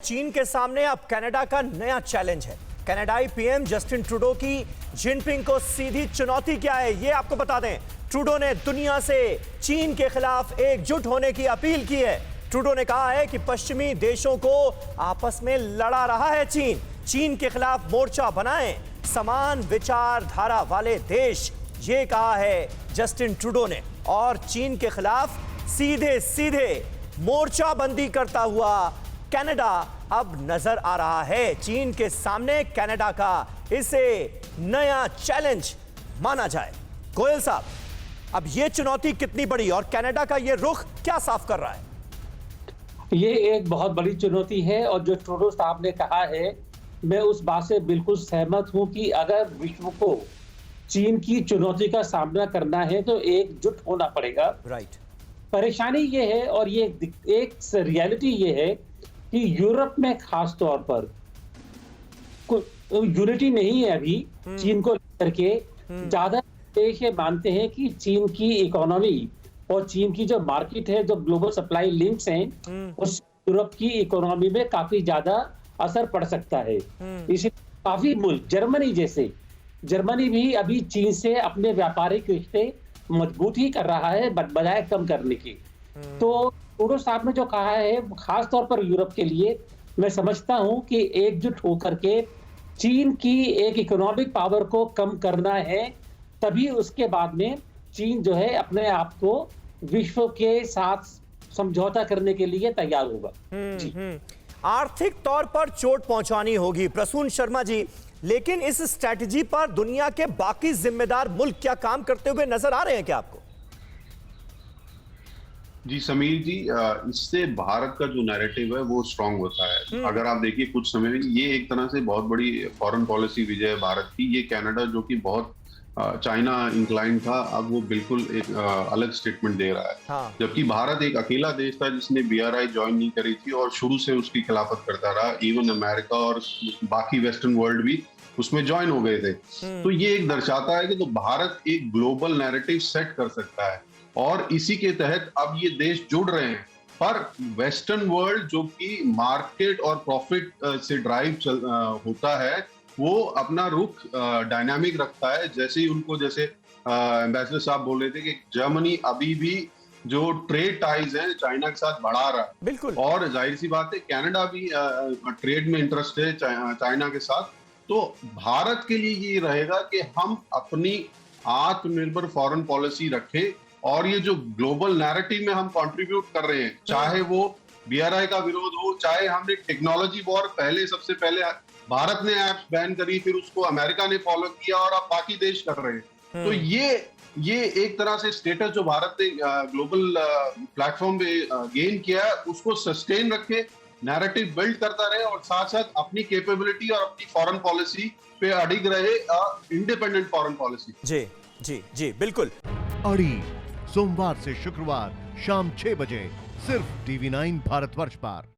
चीन के सामने अब कनाडा का नया चैलेंज है। कनाडाई पीएम जस्टिन ट्रूडो की जिनपिंग को सीधी चुनौती क्या है, ये आपको बता दें। ट्रूडो ने दुनिया से चीन के खिलाफ एकजुट होने की अपील की है। ट्रूडो ने कहा है कि पश्चिमी देशों को आपस में लड़ा रहा है चीन के खिलाफ मोर्चा बनाएं समान विचारधारा वाले देश, ये कहा है जस्टिन ट्रूडो ने। और चीन के खिलाफ सीधे सीधे मोर्चाबंदी करता हुआ कनाडा अब नजर आ रहा है चीन के सामने। कनाडा का इसे नया चैलेंज माना जाए। गोयल साहब, अब यह चुनौती कितनी बड़ी और कनाडा का यह रुख क्या साफ कर रहा है? ये एक बहुत बड़ी चुनौती है और जो ट्रूडो साहब ने कहा है, मैं उस बात से बिल्कुल सहमत हूं कि अगर विश्व को चीन की चुनौती का सामना करना है तो एकजुट होना पड़ेगा। राइट। परेशानी ये है और ये एक रियलिटी ये है कि यूरोप में खास तौर पर यूनिटी नहीं है अभी चीन को लेकर के। ज्यादा देश ये मानते हैं कि चीन की इकोनॉमी और चीन की जो मार्केट है, जो ग्लोबल सप्लाई लिंक्स हैं, उस यूरोप की इकोनॉमी में काफी ज्यादा असर पड़ सकता है। इसी काफी मुल्क जर्मनी भी अभी चीन से अपने व्यापारिक रिश्ते मजबूत ही कर रहा है बजाय कम करने की। तो ट्रूडो साहब ने जो कहा है, खास तौर पर यूरोप के लिए, मैं समझता हूं कि एकजुट होकर के चीन की एक इकोनॉमिक पावर को कम करना है, तभी उसके बाद में चीन जो है अपने आप को विश्व के साथ समझौता करने के लिए तैयार होगा। जी। आर्थिक तौर पर चोट पहुंचानी होगी प्रसून शर्मा जी, लेकिन इस स्ट्रैटेजी पर दुनिया के बाकी जिम्मेदार मुल्क क्या काम करते हुए नजर आ रहे हैं क्या आपको? जी समीर जी, इससे भारत का जो नैरेटिव है वो स्ट्रांग होता है। अगर आप देखिए कुछ समय में ये एक तरह से बहुत बड़ी फॉरेन पॉलिसी विजय है भारत की। ये कनाडा जो कि बहुत चाइना इंक्लाइन था, अब वो बिल्कुल एक अलग स्टेटमेंट दे रहा है। हाँ। जबकि भारत एक अकेला देश था जिसने बीआरआई ज्वाइन नहीं करी थी और शुरू से उसकी खिलाफत करता रहा। इवन अमेरिका और बाकी वेस्टर्न वर्ल्ड भी उसमें ज्वाइन हो गए थे। तो ये एक दर्शाता है कि तो भारत एक ग्लोबल नैरेटिव सेट कर सकता है और इसी के तहत अब ये देश जुड़ रहे हैं। पर वेस्टर्न वर्ल्ड जो कि मार्केट और प्रॉफिट से ड्राइव होता है, वो अपना रुख डायनामिक रखता है। जैसे ही उनको, जैसे एम्बेसडर साहब बोल रहे थे कि जर्मनी अभी भी जो ट्रेड टाइज है चाइना के साथ बढ़ा रहा है। बिल्कुल। और जाहिर सी बात है कनाडा भी ट्रेड में इंटरेस्ट है चाइना के साथ। तो भारत के लिए ये रहेगा कि हम अपनी आत्मनिर्भर फॉरेन पॉलिसी रखें और ये जो ग्लोबल नैरेटिव में हम कंट्रीब्यूट कर रहे हैं, चाहे वो बीआरआई का विरोध हो, चाहे हमने टेक्नोलॉजी वॉर पहले, सबसे पहले भारत ने ऐप्स बैन करी, फिर उसको अमेरिका ने फॉलो किया और अब बाकी देश कर रहे हैं। तो ये एक तरह से स्टेटस जो भारत ने ग्लोबल प्लेटफॉर्म पे गेन किया है, उसको सस्टेन रखे, नैरेटिव बिल्ड करता रहे और साथ साथ अपनी कैपेबिलिटी और अपनी फॉरेन पॉलिसी पे अडिग रहे, इंडिपेंडेंट फॉरेन पॉलिसी। जी जी जी बिल्कुल। अड़ी सोमवार से शुक्रवार शाम 6 बजे सिर्फ TV9 भारतवर्ष पर।